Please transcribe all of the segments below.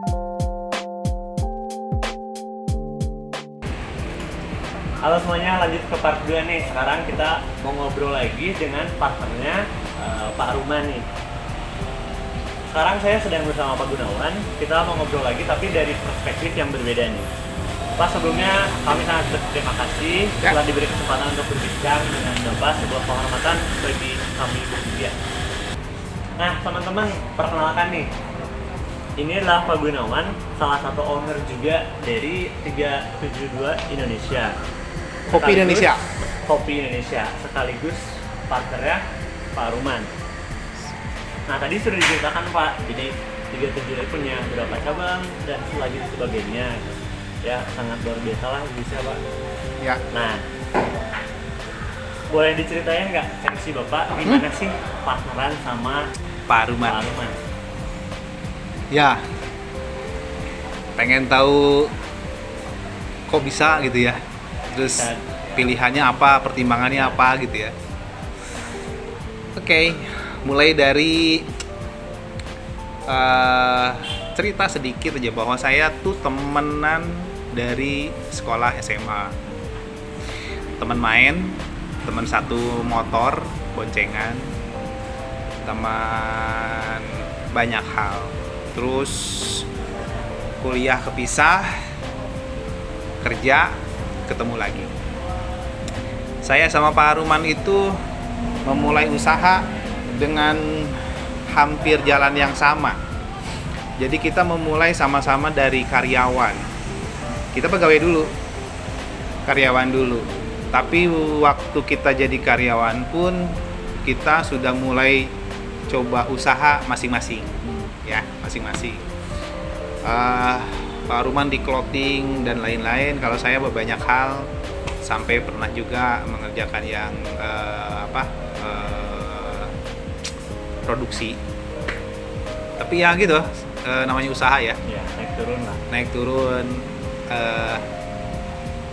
Halo semuanya, lanjut ke part 2 nih. Sekarang kita mau ngobrol lagi dengan partnernya Pak Ruman nih. Sekarang saya sedang bersama Pak Gunawan. Kita mau ngobrol lagi tapi dari perspektif yang berbeda nih. Pak, sebelumnya kami sangat berterima kasih telah diberi kesempatan untuk berbincang dengan Bapak, sebuah penghormatan bagi kami bertiga. Nah, teman-teman, perkenalkan nih. Ini adalah Pak Gunawan, salah satu owner juga dari 372 Indonesia. Kopi Indonesia. Kopi Indonesia, sekaligus partnernya Pak Ruman. Nah, tadi sudah diceritakan Pak, jadi 372 punya beberapa cabang dan sebagainya. Ya, sangat luar biasa lah bisa Pak. Ya. Nah, boleh diceritain nggak versi Bapak gimana sih partneran sama Pak Ruman. Pak Ruman? Ya. Pengen tahu kok bisa gitu ya. Terus pilihannya apa, pertimbangannya apa gitu ya. Oke, mulai dari cerita sedikit aja bahwa saya tuh temenan dari sekolah SMA. Teman main, teman satu motor, boncengan, teman banyak hal. Terus kuliah kepisah, kerja ketemu lagi. Saya sama Pak Ruman itu memulai usaha dengan hampir jalan yang sama. Jadi kita memulai sama-sama dari karyawan. Kita pegawai dulu, karyawan dulu. Tapi waktu kita jadi karyawan pun kita sudah mulai coba usaha masing-masing, ya masing-masing. Pak Ruman di clothing dan lain-lain. Kalau saya banyak hal, sampai pernah juga mengerjakan yang produksi. Tapi ya gitu, namanya usaha ya. Ya, naik turun lah. Naik turun,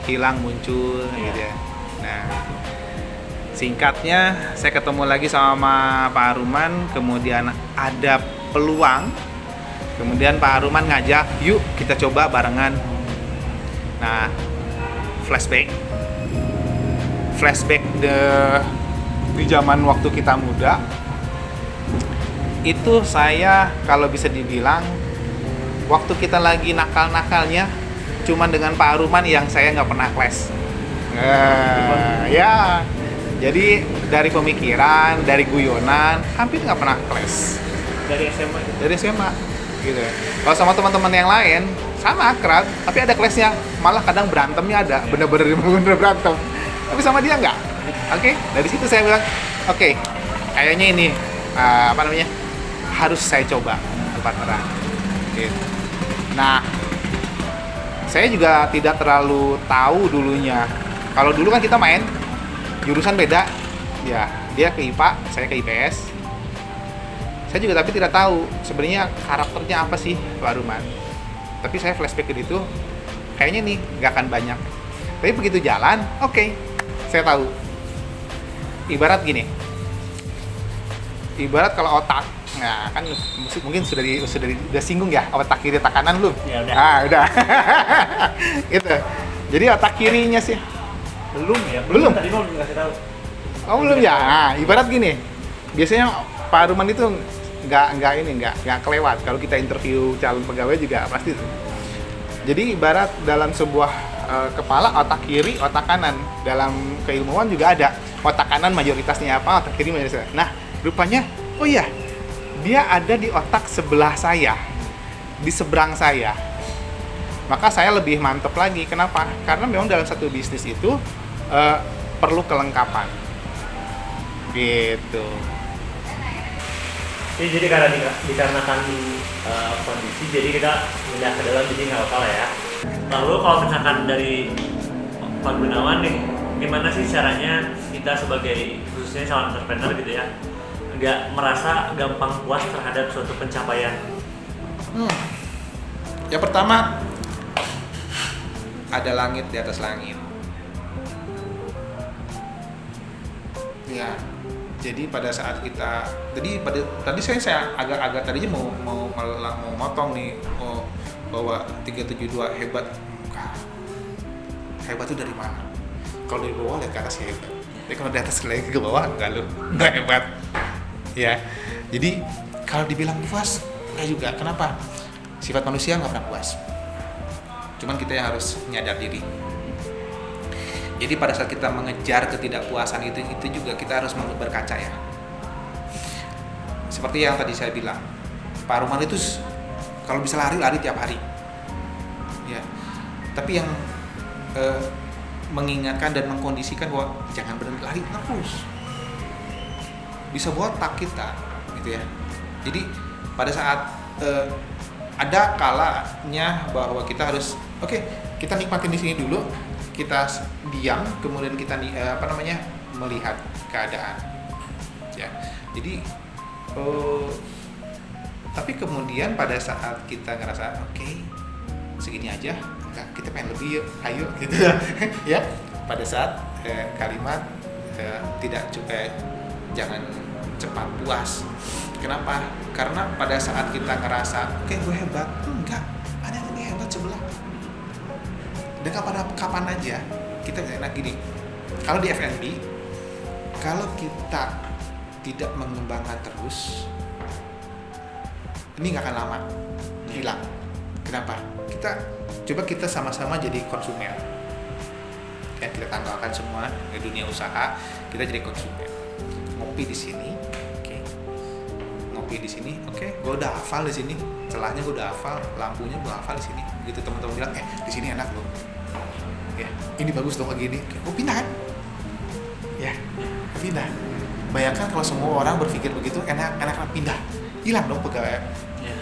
hilang muncul gitu ya. Nah, singkatnya saya ketemu lagi sama Pak Ruman, kemudian ada peluang. Kemudian Pak Ruman ngajak, yuk kita coba barengan. Nah, flashback di zaman waktu kita muda. Itu saya kalau bisa dibilang waktu kita lagi nakal-nakalnya cuman dengan Pak Ruman yang saya nggak pernah kelas. Ya, jadi dari pemikiran, dari guyonan hampir nggak pernah kelas. Dari SMA? Dari SMA gitu. Kalau sama teman-teman yang lain sama akrab, tapi ada kelasnya, malah kadang berantemnya ada, bener-bener berantem. Tapi sama dia nggak. Oke, dari situ saya bilang, oke, kayaknya ini harus saya coba partneran. Gitu. Nah, saya juga tidak terlalu tahu dulunya. Kalau dulu kan kita main jurusan beda, ya dia ke IPA, saya ke IPS. Saya juga tapi tidak tahu sebenarnya karakternya apa sih Pak Ruman. Tapi saya flashback ke itu, kayaknya nih nggak akan banyak. Tapi begitu jalan, oke, saya tahu. Ibarat gini, ibarat kalau otak, nah kan mungkin sudah singgung ya, otak kiri otak kanan belum? Ya udah. Udah. Gitu. Jadi otak kirinya sih Belum ya? Belum. Tadi mau dikasih tahu. Oh belum ya. Nah, ibarat gini, biasanya Pak Ruman itu nggak kelewat. Kalau kita interview calon pegawai juga pasti tuh. Jadi ibarat dalam sebuah kepala, otak kiri, otak kanan. Dalam keilmuan juga ada otak kanan mayoritasnya apa, otak kiri mayoritasnya. Nah, rupanya, oh iya, dia ada di otak sebelah saya, di seberang saya. Maka saya lebih mantep lagi. Kenapa? Karena memang dalam satu bisnis itu perlu kelengkapan. Gitu. Jadi karena dikarenakan kondisi, jadi kita pindah ke dalam, jadi nggak apa-apa lah ya. Lalu kalau misalkan dari Pak Gunawan nih, gimana sih caranya kita sebagai khususnya calon entrepreneur gitu ya, nggak merasa gampang puas terhadap suatu pencapaian? Yang pertama, ada langit di atas langit. Ya, Jadi pada saat kita, tadi saya agak tadinya mau motong nih, bahwa 372 hebat. Hebat itu dari mana? Kalau dari bawah lihat ke atas ya hebat. Tapi kalau di atas lagi ke bawah nggak hebat. Ya. Jadi kalau dibilang puas enggak juga. Kenapa? Sifat manusia nggak pernah puas. Cuman kita yang harus nyadar diri. Jadi pada saat kita mengejar ketidakpuasan itu juga kita harus berkaca ya. Seperti yang tadi saya bilang, Pak Ruman itu kalau bisa lari tiap hari. Ya. Tapi yang mengingatkan dan mengkondisikan bahwa jangan berhenti lari terus. Bisa botak kita, gitu ya. Jadi pada saat ada kalanya bahwa kita harus kita nikmatin di sini dulu. Kita diam, kemudian kita melihat keadaan, ya. Jadi, tapi kemudian pada saat kita ngerasa segini aja, kita pengen lebih yuk, ayo, gitu ya. Pada saat kalimat tidak jangan cepat puas. Kenapa? Karena pada saat kita ngerasa, gue hebat, enggak, ada yang lebih hebat sebelah. Dan kapan aja kita enak gini. Kalau di F&B, kalau kita tidak mengembangkan terus, ini nggak akan lama hilang. Kenapa? Kita sama-sama jadi konsumen. Ya, kita tanggalkan semua di dunia usaha, kita jadi konsumen. Ngopi di sini, ngopi di sini, gue udah hafal di sini, celahnya gue udah hafal, lampunya gue hafal di sini. Gitu teman-teman bilang, di sini enak loh. Ya, ini bagus dong kayak gini. Pindah kan? Ya, pindah. Bayangkan kalau semua orang berpikir begitu, enak pindah. Hilang dong pegawai.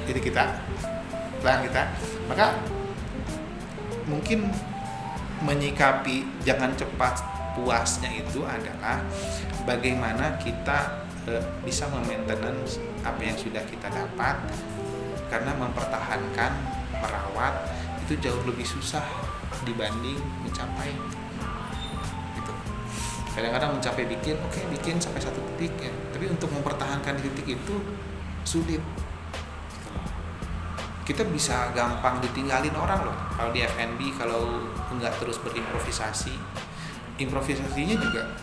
Jadi kita. Maka mungkin menyikapi jangan cepat puasnya itu adalah bagaimana kita bisa memaintenance apa yang sudah kita dapat, karena mempertahankan, merawat itu jauh lebih susah dibanding mencapai gitu. Kadang-kadang mencapai bikin sampai satu titik ya, tapi untuk mempertahankan di titik itu sulit. Kita bisa gampang ditinggalin orang loh kalau di F&B, kalau nggak terus berimprovisasi. Improvisasinya juga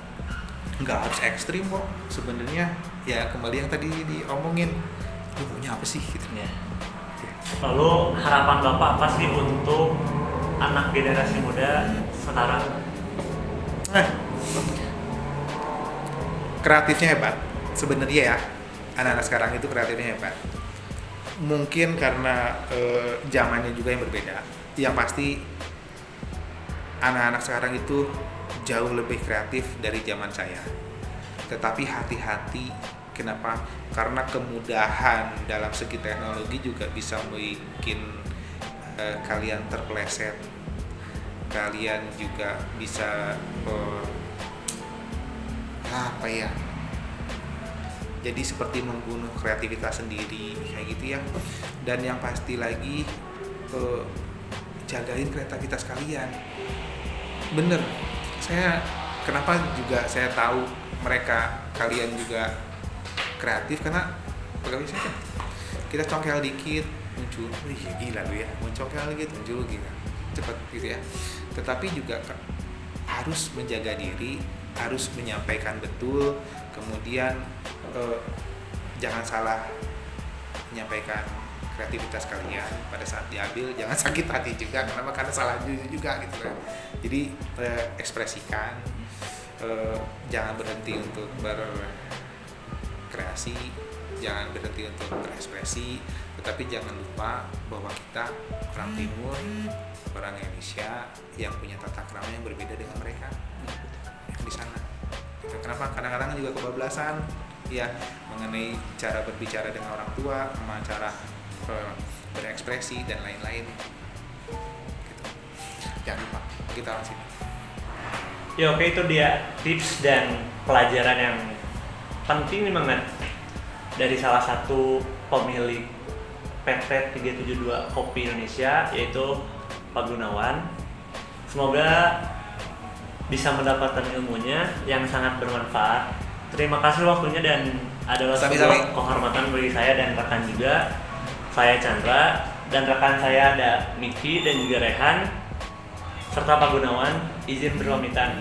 nggak harus ekstrim kok sebenarnya, ya kembali yang tadi diomongin, lu punya apa sih gitu ya. Lalu harapan Bapak apa sih untuk anak generasi muda sekarang? Kreatifnya hebat sebenarnya ya, anak-anak sekarang itu kreatifnya hebat. Mungkin karena zamannya juga yang berbeda. Yang pasti anak-anak sekarang itu jauh lebih kreatif dari zaman saya. Tetapi hati-hati, kenapa? Karena kemudahan dalam segi teknologi juga bisa bikin kalian terpeleset. Kalian juga bisa jadi seperti membunuh kreativitas sendiri kayak gitu ya. Dan yang pasti lagi jagain kreativitas kalian. Bener, kenapa juga saya tahu kalian juga kreatif, karena pegawai saya kan kita congkel dikit muncul, gila lu ya, congkel dikit muncul gila, cepet gitu ya. Tetapi juga harus menjaga diri, harus menyampaikan betul, kemudian jangan salah menyampaikan kreativitas kalian pada saat diambil, jangan sakit hati juga karena salah juga gitu kan. Jadi ekspresikan, jangan berhenti untuk berkreasi, jangan berhenti untuk berekspresi, tetapi jangan lupa bahwa kita orang Timur, orang Indonesia yang punya tata krama yang berbeda dengan mereka di sana. Kenapa? Kadang-kadang juga kebablasan ya mengenai cara berbicara dengan orang tua, cara berekspresi dan lain-lain gitu. Jangan lupa kita langsung. Ya oke, itu dia tips dan pelajaran yang penting banget dari salah satu pemilik PT 372 Kopi Indonesia, yaitu Pak Gunawan. Semoga bisa mendapatkan ilmunya yang sangat bermanfaat Terima kasih waktunya dan adalah Sami-sami. sebuah kehormatan bagi saya dan rekan juga. Saya Chandra dan rekan saya ada Miki dan juga Rehan serta Pak Gunawan. Izin berpamitan.